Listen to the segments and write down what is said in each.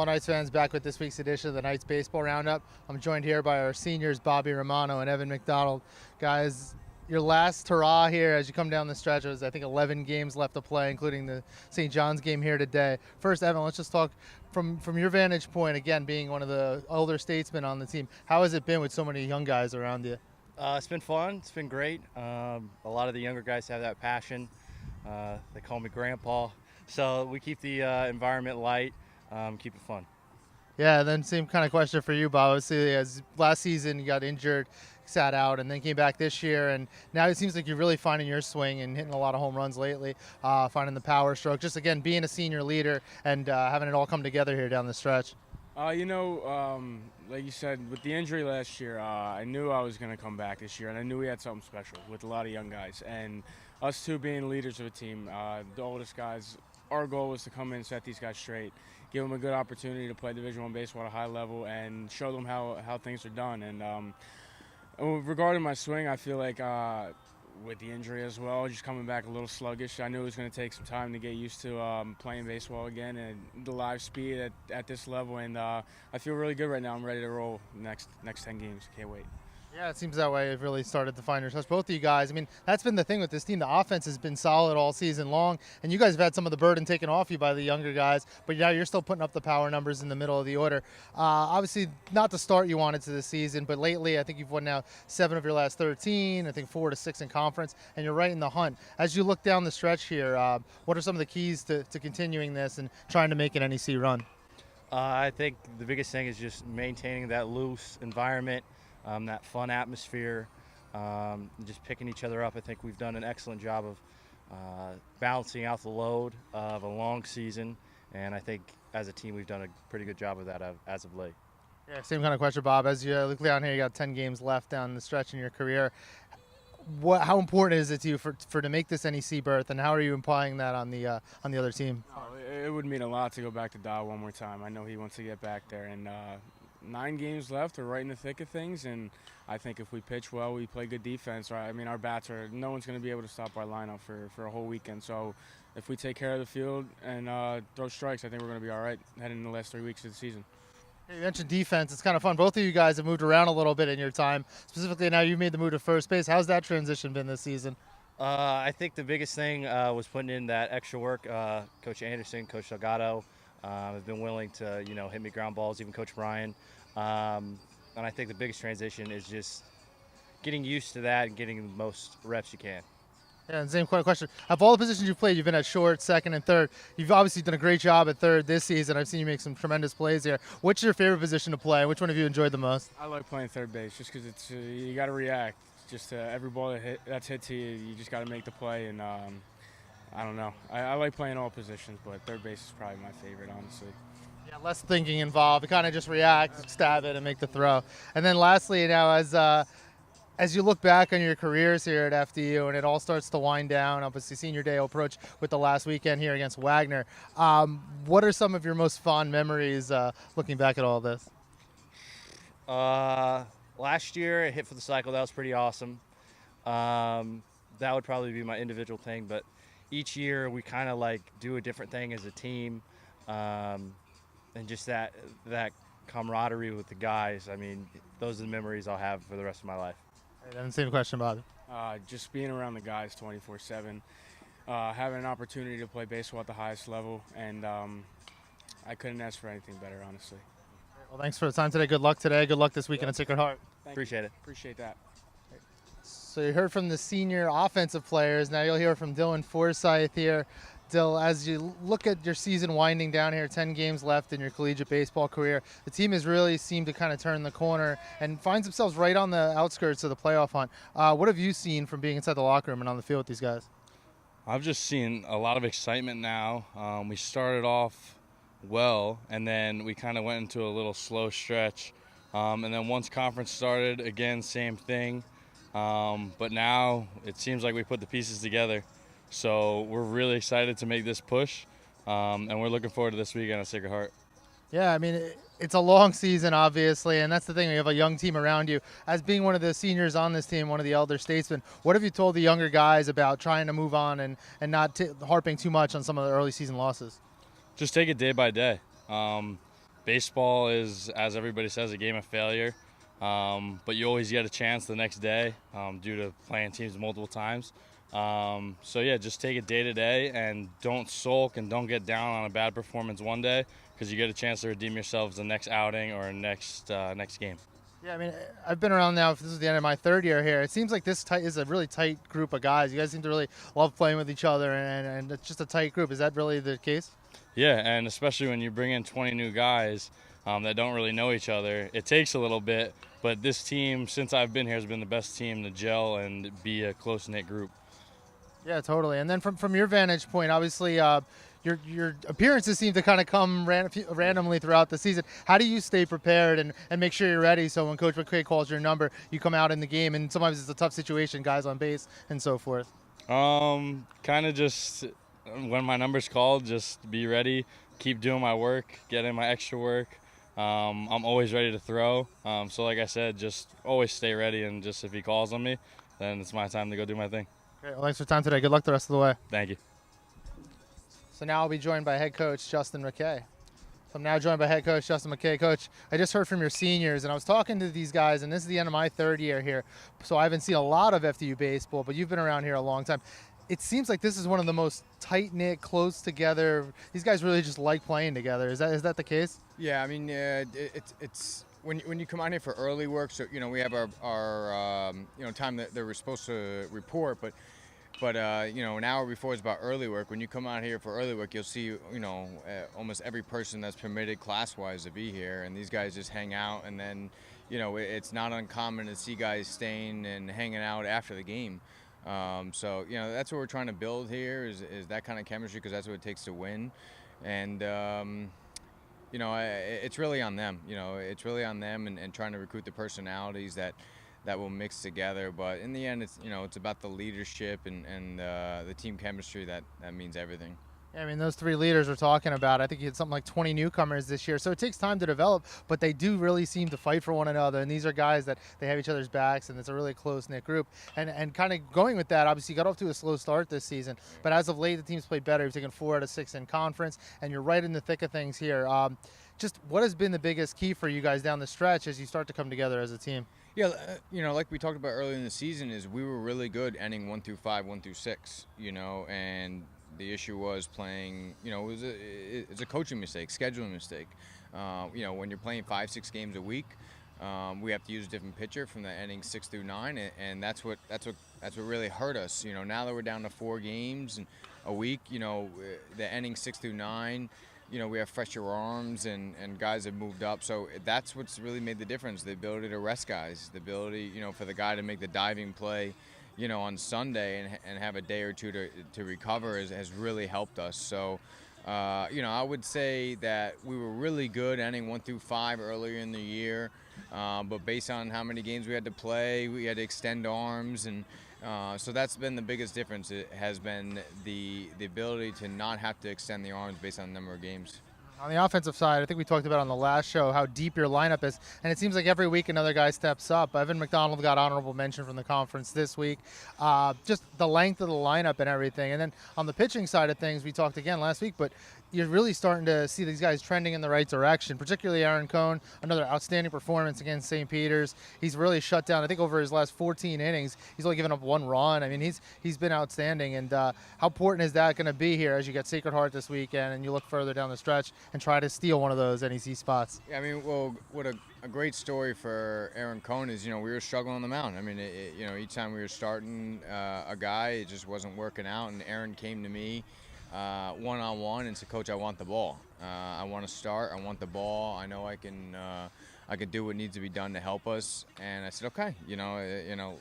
Hello, Knights fans. Back with this week's edition of the Knights Baseball Roundup. I'm joined here by our seniors, Bobby Romano and Evan McDonald. Guys, your last hurrah here as you come down the stretch. There's, I think, 11 games left to play, including the St. John's game here today. First, Evan, let's just talk from your vantage point, again, being one of the older statesmen on the team. How has it been with so many young guys around you? It's been fun. It's been great. A lot of the younger guys have that passion. They call me Grandpa. So we keep the environment light, keep it fun. Yeah, and then same kind of question for you, Bob. Obviously, as last season you got injured, sat out, and then came back this year, and now it seems like you're really finding your swing and hitting a lot of home runs lately, finding the power stroke. Just, again, being a senior leader and having it all come together here down the stretch. Like you said, with the injury last year, I knew I was going to come back this year, and I knew we had something special with a lot of young guys. And us two being leaders of a team, the oldest guys, our goal was to come in and set these guys straight, give them a good opportunity to play Division I baseball at a high level, and show them how things are done. And regarding my swing, I feel like with the injury as well, just coming back a little sluggish. I knew it was going to take some time to get used to playing baseball again and the live speed at this level. And I feel really good right now. I'm ready to roll next 10 games. Can't wait. Yeah, it seems that way. You've really started to find your touch. Both of you guys, I mean, that's been the thing with this team. The offense has been solid all season long, and you guys have had some of the burden taken off you by the younger guys, but now you're still putting up the power numbers in the middle of the order. Obviously, not the start you wanted to the season, but lately I think you've won now 7 of your last 13, I think 4 to 6 in conference, and you're right in the hunt. As you look down the stretch here, what are some of the keys to continuing this and trying to make an NEC run? I think the biggest thing is just maintaining that loose environment, that fun atmosphere, just picking each other up. I think we've done an excellent job of balancing out the load of a long season, and I think as a team we've done a pretty good job of that as of late. Yeah, same kind of question, Bob. As you look down here, you got 10 games left down the stretch in your career. How important is it to you for to make this NEC berth, and how are you implying that on the other team? It would mean a lot to go back to Dow one more time. I know he wants to get back there, and 9 games left. We're right in the thick of things, and I think if we pitch well, we play good defense. Right? I mean, our bats are. No one's going to be able to stop our lineup for a whole weekend. So, if we take care of the field and throw strikes, I think we're going to be all right heading in the last 3 weeks of the season. You mentioned defense. It's kind of fun. Both of you guys have moved around a little bit in your time. Specifically, now you made the move to first base. How's that transition been this season? I think the biggest thing was putting in that extra work. Coach Anderson, Coach Delgado have been willing to hit me ground balls. Even Coach Brian. And I think the biggest transition is just getting used to that and getting the most reps you can. Yeah, and same question. Of all the positions you've played, you've been at short, second, and third. You've obviously done a great job at third this season. I've seen you make some tremendous plays here. What's your favorite position to play? Which one have you enjoyed the most? I like playing third base just because it's you got to react. Just every ball that's hit to you, you just got to make the play. And I don't know. I like playing all positions, but third base is probably my favorite, honestly. Yeah, less thinking involved. You kind of just react, stab it, and make the throw. And then lastly, now as you look back on your careers here at FDU and it all starts to wind down, obviously senior day will approach with the last weekend here against Wagner. What are some of your most fond memories looking back at all this? Last year, it hit for the cycle. That was pretty awesome. That would probably be my individual thing, but each year we kind of like do a different thing as a team, and just that camaraderie with the guys. I mean, those are the memories I'll have for the rest of my life. And same question, Bob. Just being around the guys 24/7, having an opportunity to play baseball at the highest level, and I couldn't ask for anything better, honestly. Well, thanks for the time today. Good luck today. Good luck this weekend at Sacred Heart. Appreciate it. Appreciate that. So you heard from the senior offensive players. Now you'll hear from Dillon Forsythe here. Dill, as you look at your season winding down here, 10 games left in your collegiate baseball career, the team has really seemed to kind of turn the corner and finds themselves right on the outskirts of the playoff hunt. What have you seen from being inside the locker room and on the field with these guys? I've just seen a lot of excitement now. We started off well, and then we kind of went into a little slow stretch. And then once conference started, again, same thing. But now it seems like we put the pieces together. So we're really excited to make this push, and we're looking forward to this weekend at Sacred Heart. Yeah, I mean, it's a long season, obviously, and that's the thing. You have a young team around you. As being one of the seniors on this team, one of the elder statesmen, what have you told the younger guys about trying to move on and not harping too much on some of the early season losses? Just take it day by day. baseball is, as everybody says, a game of failure. But you always get a chance the next day due to playing teams multiple times. So yeah, just take it day to day and don't sulk and don't get down on a bad performance one day, because you get a chance to redeem yourselves the next outing or next game. Yeah, I mean, I've been around now. This is the end of my third year here. It seems like this is a really tight group of guys. You guys seem to really love playing with each other, and it's just a tight group. Is that really the case? Yeah, and especially when you bring in 20 new guys that don't really know each other, it takes a little bit. But this team, since I've been here, has been the best team to gel and be a close-knit group. Yeah, totally. And then from your vantage point, obviously, your appearances seem to kind of come randomly throughout the season. How do you stay prepared and make sure you're ready so when Coach McKay calls your number, you come out in the game? And sometimes it's a tough situation, guys on base and so forth. Kind of just when my number's called, just be ready, keep doing my work, get in my extra work. I'm always ready to throw. So like I said, just always stay ready, and just if he calls on me, then it's my time to go do my thing. Great. Well, thanks for your time today. Good luck the rest of the way. Thank you. So now I'll be joined by head coach Justin McKay. So I'm now joined by head coach Justin McKay. Coach, I just heard from your seniors, and I was talking to these guys, and this is the end of my third year here, so I haven't seen a lot of FDU baseball, but you've been around here a long time. It seems like this is one of the most tight-knit, close together. These guys really just like playing together. Is that the case? Yeah, I mean, it's when you come out here for early work. So we have our time that they were supposed to report, but an hour before is about early work. When you come out here for early work, you'll see almost every person that's permitted class-wise to be here, and these guys just hang out. And then it's not uncommon to see guys staying and hanging out after the game. So that's what we're trying to build here is that kind of chemistry, because that's what it takes to win. And it's really on them. It's really on them and trying to recruit the personalities that will mix together. But in the end, it's about the leadership and the team chemistry that means everything. Yeah, I mean, those three leaders we're talking about, I think you had something like 20 newcomers this year, so it takes time to develop, but they do really seem to fight for one another, and these are guys that they have each other's backs, and it's a really close-knit group. And kind of going with that, obviously you got off to a slow start this season, but as of late, the team's played better. You've taken 4 out of 6 in conference, and you're right in the thick of things here. Just what has been the biggest key for you guys down the stretch as you start to come together as a team? Yeah, like we talked about earlier in the season, is we were really good ending 1 through 5, 1 through 6, and the issue was playing, it's a coaching mistake, scheduling mistake. When you're playing 5-6 games a week, we have to use a different pitcher from the ending 6 through 9, and that's what really hurt us. Now that we're down to 4 games and a week, the ending 6 through 9, we have fresher arms and guys have moved up. So that's what's really made the difference, the ability to rest guys, the ability, for the guy to make the diving play, on Sunday and have a day or two to recover has really helped us. So, I would say that we were really good ending 1 through 5 earlier in the year, but based on how many games we had to play, we had to extend arms, and so that's been the biggest difference. It has been the ability to not have to extend the arms based on the number of games. On the offensive side, I think we talked about on the last show how deep your lineup is, and it seems like every week another guy steps up. Evan McDonald got honorable mention from the conference this week. Just the length of the lineup and everything. And then on the pitching side of things, we talked again last week, but you're really starting to see these guys trending in the right direction, particularly Aaron Cohn, another outstanding performance against St. Peter's. He's really shut down, I think over his last 14 innings, he's only given up 1 run. I mean, he's been outstanding. And how important is that going to be here as you get Sacred Heart this weekend and you look further down the stretch and try to steal one of those NEC spots? Yeah, I mean, well, what a great story for Aaron Cohn is, we were struggling on the mound. I mean, each time we were starting a guy, it just wasn't working out, and Aaron came to me one-on-one and said, "Coach, I want the ball. I want to start. I want the ball. I know I can do what needs to be done to help us." And I said, "Okay,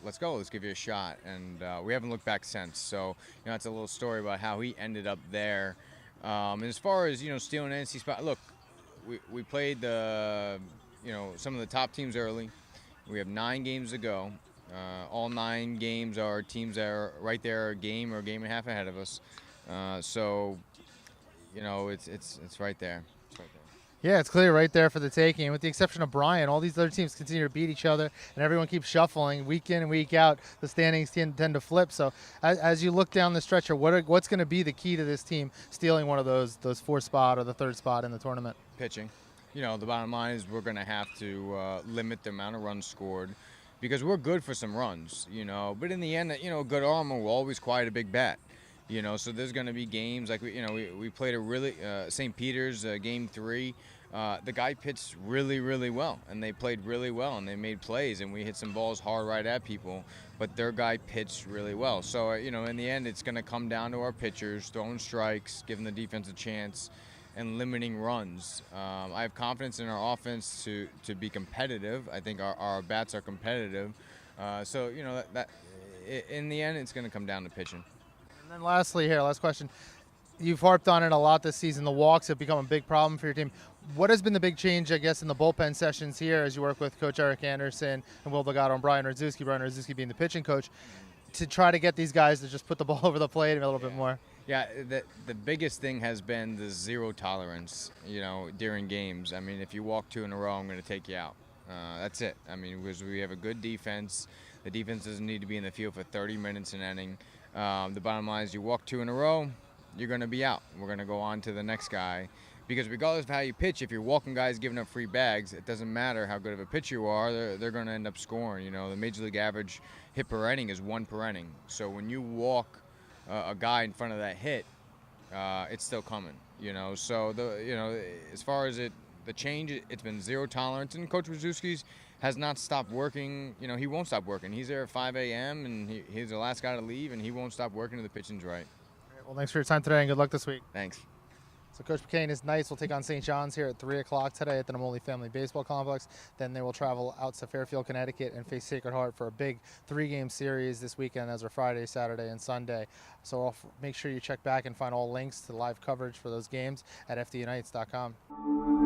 let's go. Let's give you a shot." And we haven't looked back since. So, that's a little story about how he ended up there. And as far as stealing an NC spot, look, we played some of the top teams early. We have 9 games to go. All 9 games are teams that are right there, a game or a game and a half ahead of us. So, it's right there. It's right there. Yeah, it's clear right there for the taking. And with the exception of Bryan, all these other teams continue to beat each other, and everyone keeps shuffling week in and week out. The standings tend to flip. So as you look down the stretcher, what's going to be the key to this team stealing one of those 4th spot or the 3rd spot in the tournament? Pitching. the bottom line is we're going to have to limit the amount of runs scored because we're good for some runs, But in the end, a good armor will always quiet a big bat, So there's going to be games like we played a really St. Peter's game 3. The guy pitched really, really well, and they played really well, and they made plays, and we hit some balls hard right at people, but their guy pitched really well. So, in the end, it's going to come down to our pitchers throwing strikes, giving the defense a chance, and limiting runs. I have confidence in our offense to be competitive. I think our bats are competitive. So, that in the end, it's going to come down to pitching. And then lastly here, last question. You've harped on it a lot this season. The walks have become a big problem for your team. What has been the big change, I guess, in the bullpen sessions here as you work with Coach Eric Anderson and Will Delgado and Brian Radzewski being the pitching coach, to try to get these guys to just put the ball over the plate a little bit more? Yeah, the biggest thing has been the zero tolerance, during games. I mean, if you walk 2 in a row, I'm going to take you out. That's it. I mean, because we have a good defense. The defense doesn't need to be in the field for 30 minutes an inning. The bottom line is you walk 2 in a row, you're going to be out. We're going to go on to the next guy. Because regardless of how you pitch, if you're walking guys giving up free bags, it doesn't matter how good of a pitcher you are, they're going to end up scoring. The Major League average hit per inning is 1 per inning. So when you walk a guy in front of that hit, it's still coming. So as far as the change, it's been zero tolerance. And Coach Radzewski's has not stopped working. He won't stop working. He's there at 5 a.m. and he's the last guy to leave, and he won't stop working until the pitching's right. All right, well, thanks for your time today, and good luck this week. Thanks. So Coach McKay and his Knights will take on St. John's here at 3 o'clock today at the Namoli Family Baseball Complex. Then they will travel out to Fairfield, Connecticut and face Sacred Heart for a big 3-game series this weekend, as are Friday, Saturday, and Sunday. So I'll make sure you check back and find all links to live coverage for those games at fdunites.com.